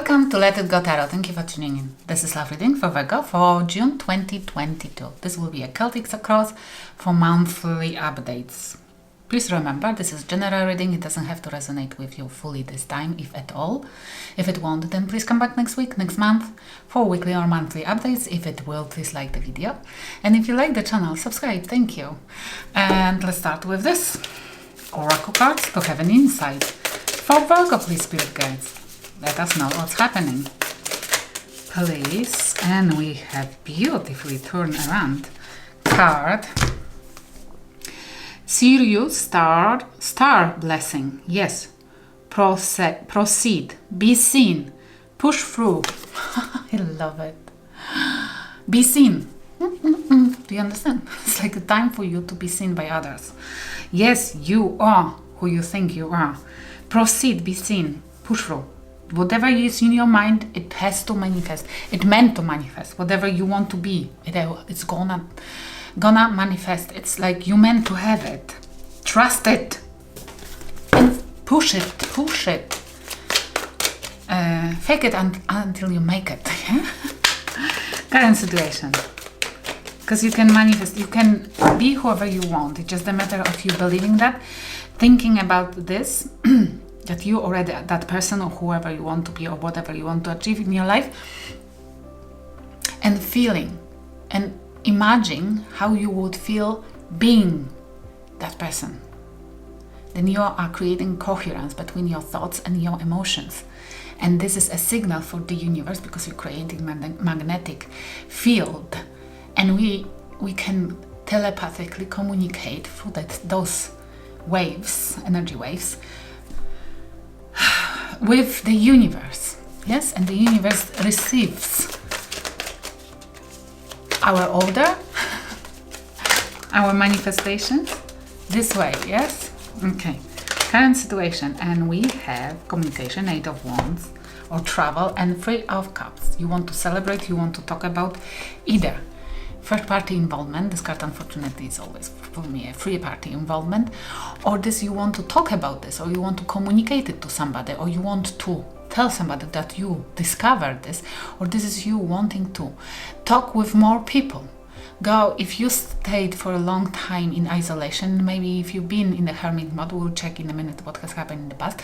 Welcome to Let It Go Tarot. Thank you for tuning in. This is love reading for Virgo for June 2022. This will be a Celtic cross for monthly updates. Please remember, this is general reading. It doesn't have to resonate with you fully this time, if at all. If it won't, then please come back next week, next month for weekly or monthly updates. If it will, please like the video. And if you like the channel, subscribe. Thank you. And let's start with this. Oracle cards to have an insight. For Virgo, please, spirit guides. Let us know what's happening, please. And we have beautifully turned around card. Sirius star blessing. Yes. Proceed. Be seen. Push through. I love it. Be seen. Do you understand? It's like a time for you to be seen by others. Yes, you are who you think you are. Proceed. Be seen. Push through. Whatever is in your mind, it has to manifest. It meant to manifest. Whatever you want to be, it's gonna manifest. It's like you meant to have it. Trust it. And push it. Push it. Fake it until you make it. Current situation. Because you can manifest. You can be whoever you want. It's just a matter of you believing that. Thinking about this. That you already that person or whoever you want to be or whatever you want to achieve in your life, and feeling and imagine how you would feel being that person. Then you are creating coherence between your thoughts and your emotions, and this is a signal for the universe because you're creating magnetic field, and we can telepathically communicate through those waves, energy waves, with the universe. Yes, and the universe receives our order, our manifestations this way. Yes, okay. Current situation, and we have communication, 8 of Wands, or travel, and 3 of Cups. You want to celebrate, you want to talk about either third party involvement. This card unfortunately is always for me a free party involvement, or this you want to talk about this, or you want to communicate it to somebody, or you want to tell somebody that you discovered this, or this is you wanting to talk with more people. Go, if you stayed for a long time in isolation, maybe if you've been in the hermit mode, we'll check in a minute what has happened in the past,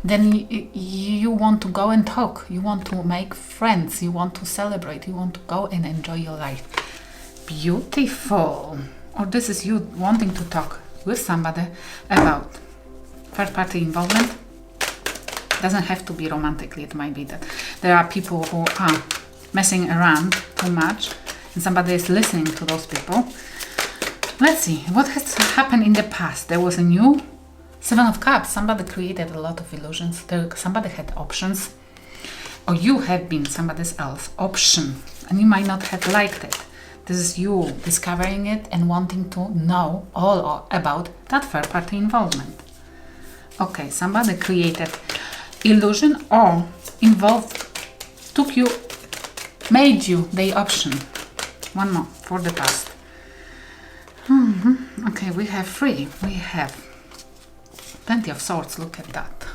then you want to go and talk, you want to make friends, you want to celebrate, you want to go and enjoy your life. Beautiful. Or this is you wanting to talk with somebody about third party involvement. Doesn't have to be romantically. It might be that there are people who are messing around too much and somebody is listening to those people. Let's see what has happened in the past. There was a new 7 of Cups. Somebody created a lot of illusions. Somebody had options, or you have been somebody else's option and you might not have liked it. This is you discovering it and wanting to know all about that third party involvement. Okay, somebody created illusion or involved, made you the option. One more for the past. Okay, we have 3. We have Plenty of Swords. Look at that.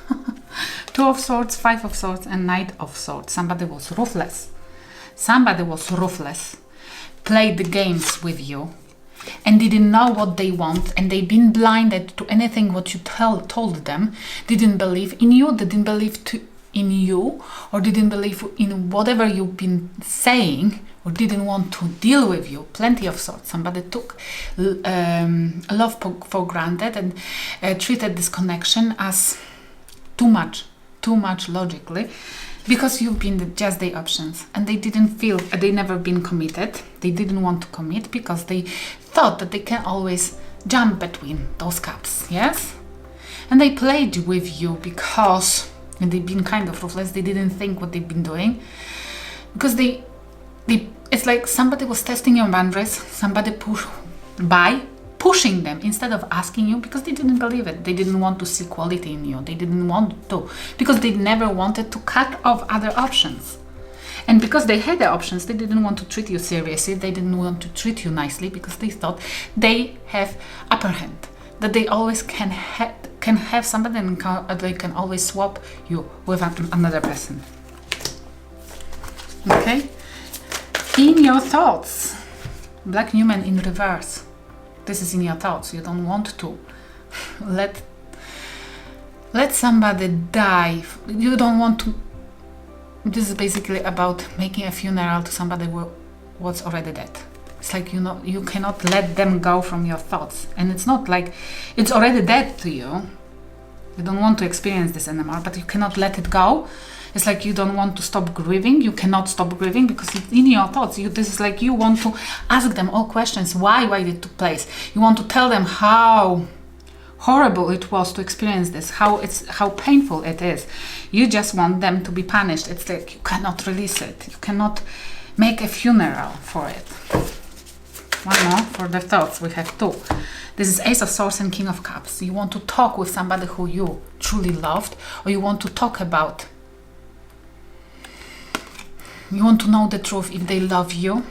2 of Swords, 5 of Swords, and Knight of Swords. Somebody was ruthless. Somebody was ruthless. Played the games with you and didn't know what they want, and they've been blinded to anything what you told them. Didn't believe in you, didn't believe in you, or didn't believe in whatever you've been saying, or didn't want to deal with you. Plenty of Swords. Somebody took love for granted and treated this connection as too much logically, because you've been just the options, and they didn't feel, they never been committed. They didn't want to commit because they thought that they can always jump between those cups. Yes, and they played with you because they've been kind of ruthless. They didn't think what they've been doing, because it's like somebody was testing your boundaries. Somebody pushing them instead of asking you, because they didn't believe it. They didn't want to see quality in you. They didn't want to, because they never wanted to cut off other options. And because they had the options, they didn't want to treat you seriously. They didn't want to treat you nicely, because they thought they have upper hand, that they always can have somebody, and they can always swap you with another person. Okay? In your thoughts, Black Newman in reverse. This is in your thoughts. You don't want to let somebody die. You don't want to. This is basically about making a funeral to somebody who was already dead. It's like, you know, you cannot let them go from your thoughts. And it's not like it's already dead to you. You don't want to experience this anymore, but you cannot let it go. It's like you don't want to stop grieving. You cannot stop grieving because it's in your thoughts. This is like you want to ask them all questions. Why it took place? You want to tell them how horrible it was to experience this, how painful it is. You just want them to be punished. It's like you cannot release it. You cannot make a funeral for it. One more for the thoughts. We have two. This is Ace of Swords and King of Cups. You want to talk with somebody who you truly loved, or you want to talk about. You want to know the truth, if they love you,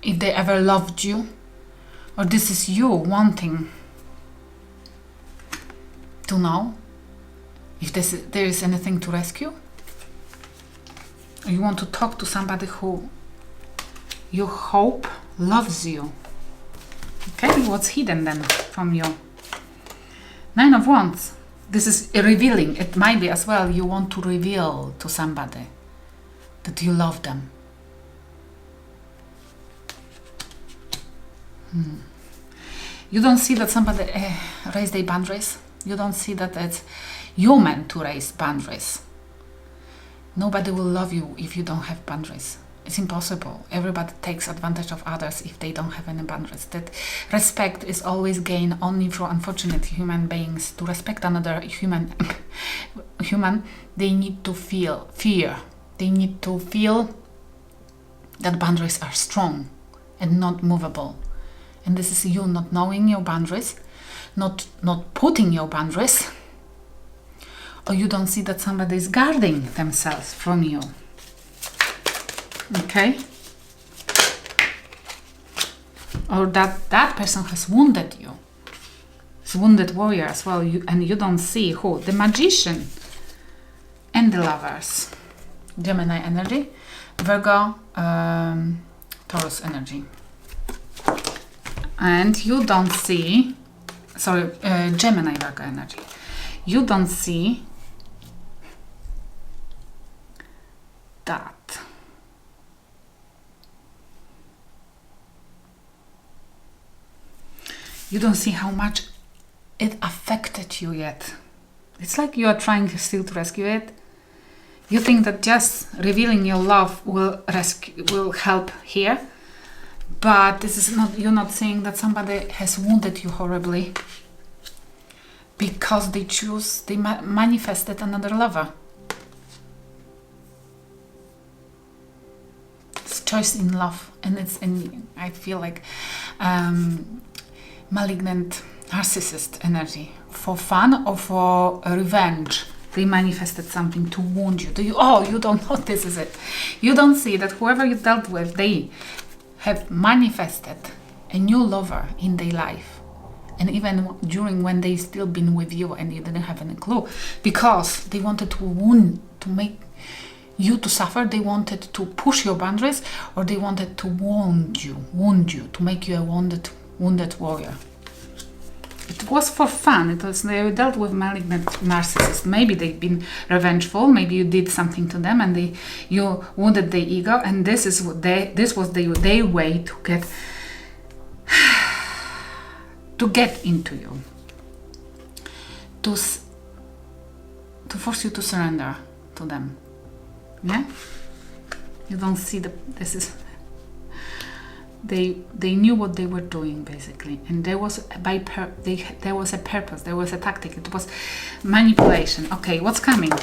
if they ever loved you, or this is you wanting to know if there is anything to rescue. Or you want to talk to somebody who you hope loves you. Okay, what's hidden then from you? Nine of Wands. This is revealing. It might be as well you want to reveal to somebody that you love them. You don't see that somebody raised their boundaries. You don't see that it's human to raise boundaries. Nobody will love you if you don't have boundaries. It's impossible. Everybody takes advantage of others if they don't have any boundaries. That respect is always gained only through unfortunate human beings. To respect another human, they need to feel fear. They need to feel that boundaries are strong and not movable. And this is you not knowing your boundaries, not putting your boundaries, or you don't see that somebody is guarding themselves from you. Okay? Or that person has wounded you. It's wounded warrior as well, and you don't see who. The Magician and the Lovers. Gemini energy, Virgo, Taurus energy. And you don't see, Gemini, Virgo energy. You don't see that. You don't see how much it affected you yet. It's like you are trying still to rescue it. You think that just revealing your love will help here, but this is not. You're not seeing that somebody has wounded you horribly because they manifested another lover. It's choice in love, and I feel like malignant narcissist energy for fun or for revenge. They manifested something to wound you. You don't know this is it. You don't see that whoever you dealt with, they have manifested a new lover in their life. And even during when they still been with you and you didn't have any clue. Because they wanted to wound, to make you to suffer. They wanted to push your boundaries, or they wanted to wound you, to make you a wounded warrior. It was for fun. They dealt with malignant narcissists. Maybe they've been revengeful. Maybe you did something to them, and you wounded their ego. And this was their way to get into you, to force you to surrender to them. Yeah, you don't see this is. They knew what they were doing basically, and there was there was a purpose, there was a tactic. It was manipulation. Okay, what's coming?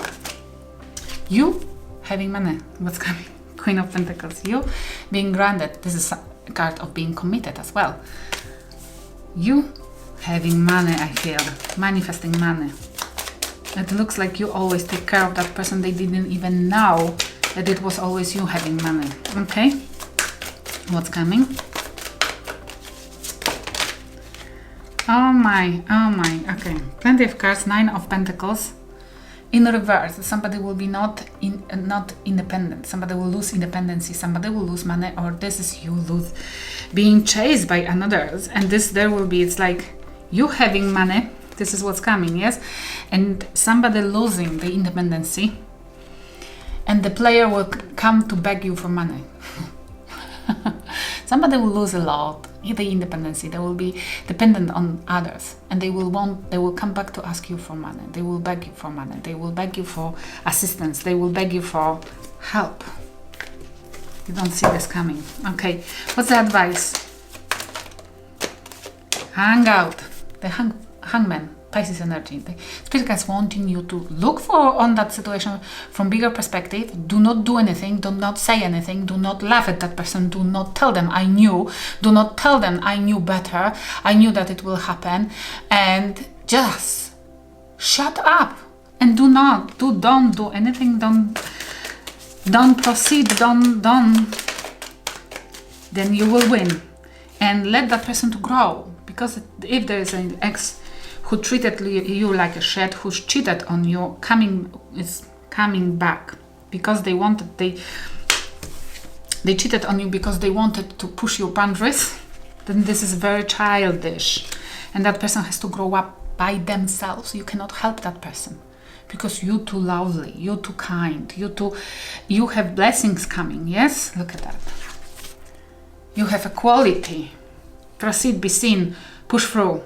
You having money. What's coming? Queen of Pentacles. You being grounded. This is a card of being committed as well. You having money. I feel manifesting money. It looks like you always take care of that person. They didn't even know that it was always you having money. Okay. What's coming? Oh my, okay. Plenty of cards. Nine of Pentacles, in reverse, somebody will be not independent. Somebody will lose independency. Somebody will lose money, or this is you lose being chased by others. And this there will be, it's like you having money. This is what's coming, yes, and somebody losing the independency, and the player will come to beg you for money. Somebody will lose a lot, the independency. They will be dependent on others, and they will come back to ask you for money. They will beg you for money. They will beg you for assistance. They will beg you for help. You don't see this coming. Okay, what's the advice? Hang out. The hangman. Pisces energy. The spirit guides wanting you to look for on that situation from bigger perspective. Do not do anything. Do not say anything. Do not laugh at that person. Do not tell them I knew. Do not tell them I knew better. I knew that it will happen. And just shut up and don't do anything. Don't proceed. Don't. Then you will win, and let that person to grow. Because if there is an ex who treated you like a shit, who cheated on you, is coming back because they cheated on you because they wanted to push your boundaries, then this is very childish, and that person has to grow up by themselves. You cannot help that person because you're too lovely, you're too kind, you have blessings coming. Yes, look at that. You have a quality. Proceed, be seen, push through.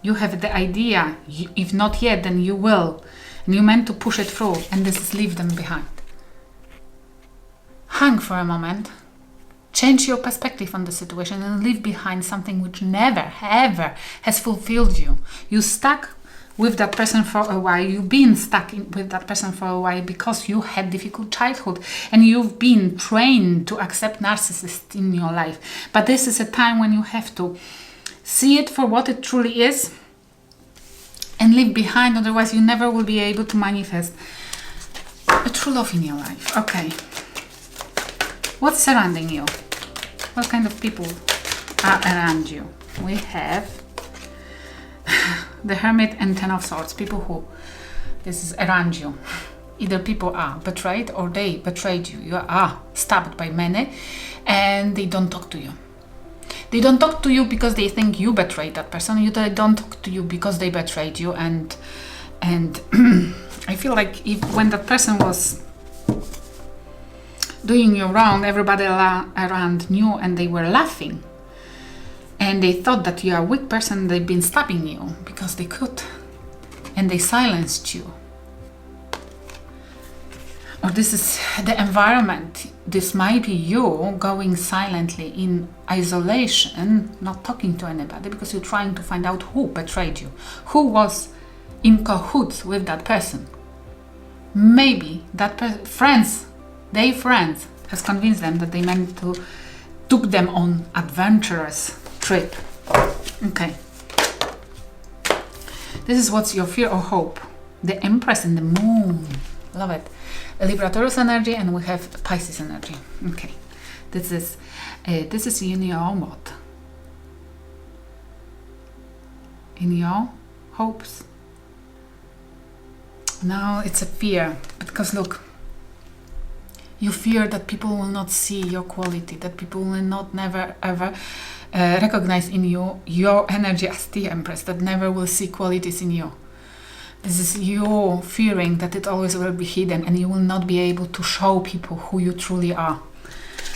You have the idea, if not yet, then you will. And you meant to push it through, and this is leave them behind. Hang for a moment, change your perspective on the situation, and leave behind something which never, ever has fulfilled you. You stuck with that person for a while, you've been stuck with that person for a while because you had difficult childhood, and you've been trained to accept narcissists in your life. But this is a time when you have to see it for what it truly is and leave behind, otherwise you never will be able to manifest a true love in your life. Okay, what's surrounding you? What kind of people are around you? We have the Hermit and Ten of Swords. People who this is around you. Either people are betrayed or they betrayed you. You are stabbed by many and they don't talk to you. They don't talk to you because they think you betrayed that person. They don't talk to you because they betrayed you. And I feel like when that person was doing you wrong, everybody around knew and they were laughing. And they thought that you are a weak person. They've been stabbing you because they could. And they silenced you. Or this is the environment. This might be you going silently in isolation, not talking to anybody, because you're trying to find out who betrayed you, who was in cahoots with that person. Maybe that friends has convinced them that they meant to took them on adventurous trip. Okay. This is what's your fear or hope. The Empress and the Moon. Love it. A Libra Taurus energy, and we have Pisces energy. Okay, this is in your what? In your hopes? No, it's a fear, because look, you fear that people will not see your quality, that people will not never ever recognize in you your energy as the Empress, that never will see qualities in you. This is you fearing that it always will be hidden and you will not be able to show people who you truly are.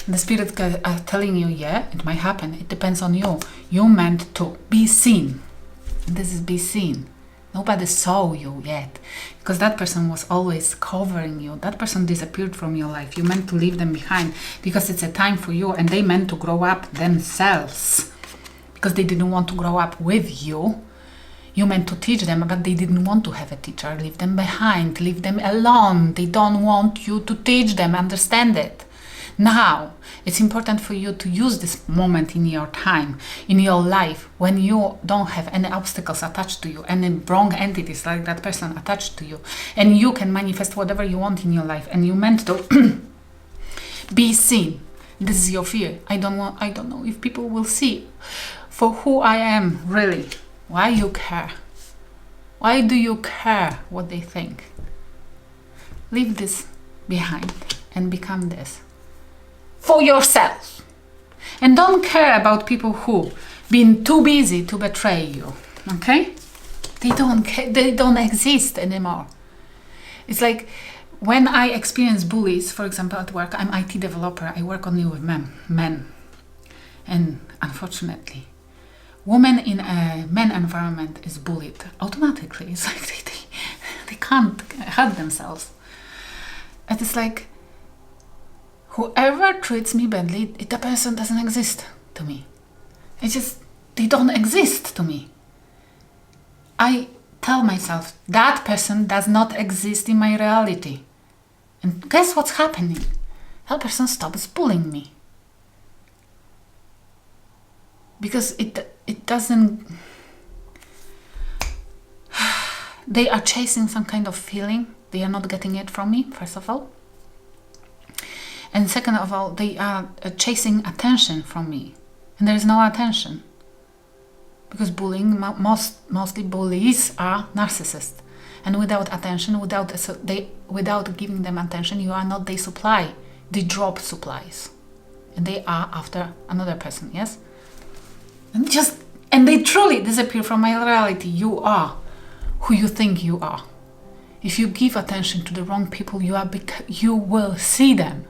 And the spirit are telling you, yeah, it might happen. It depends on you. You meant to be seen. And this is be seen. Nobody saw you yet because that person was always covering you. That person disappeared from your life. You meant to leave them behind because it's a time for you, and they meant to grow up themselves because they didn't want to grow up with you. You meant to teach them, but they didn't want to have a teacher. Leave them behind, leave them alone. They don't want you to teach them, understand it. Now, it's important for you to use this moment in your time, in your life, when you don't have any obstacles attached to you, any wrong entities like that person attached to you, and you can manifest whatever you want in your life, and you meant to be seen. This is your fear. I don't know if people will see for who I am, really. Why you care? Why do you care what they think? leave this behind and become this for yourself. And don't care about people who been too busy to betray you. Okay? They don't exist anymore. It's like when I experience bullies, for example, at work. I'm IT developer. I work only with men. And unfortunately, women in a men environment is bullied automatically. It's like they can't help themselves. And it's like, whoever treats me badly, the person doesn't exist to me. They don't exist to me. I tell myself, that person does not exist in my reality. And guess what's happening? That person stops bullying me. Because it doesn't... They are chasing some kind of feeling. They are not getting it from me, first of all. And second of all, they are chasing attention from me. And there is no attention. Because bullying, mostly bullies are narcissists. And without attention, without giving them attention, you are not their supply. They drop supplies. And they are after another person, yes? And they truly disappear from my reality. You are who you think you are. If you give attention to the wrong people, you will see them.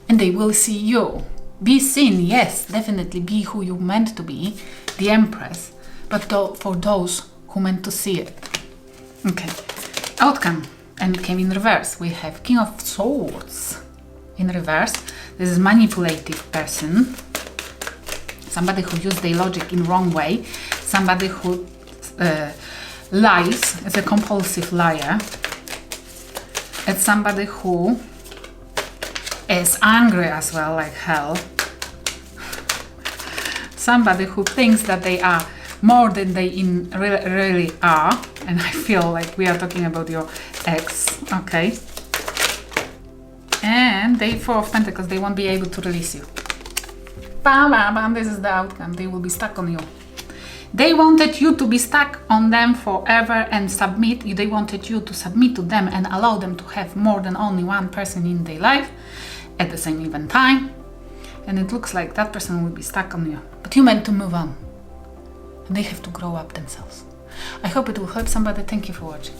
And they will see you. Be seen, yes, definitely be who you meant to be, the Empress, but for those who meant to see it. Okay, outcome, and came in reverse. We have King of Swords in reverse. This is manipulative person, somebody who used their logic in wrong way, somebody who lies, is a compulsive liar. It's somebody who is angry as well, like hell. Somebody who thinks that they are more than they really are. And I feel like we are talking about your ex, okay? And they Four of Pentacles, they won't be able to release you. Bam, bam, bam, this is the outcome. They will be stuck on you. They wanted you to be stuck on them forever and submit. They wanted you to submit to them and allow them to have more than only one person in their life at the same even time. And it looks like that person will be stuck on you. But you meant to move on. And they have to grow up themselves. I hope it will help somebody. Thank you for watching.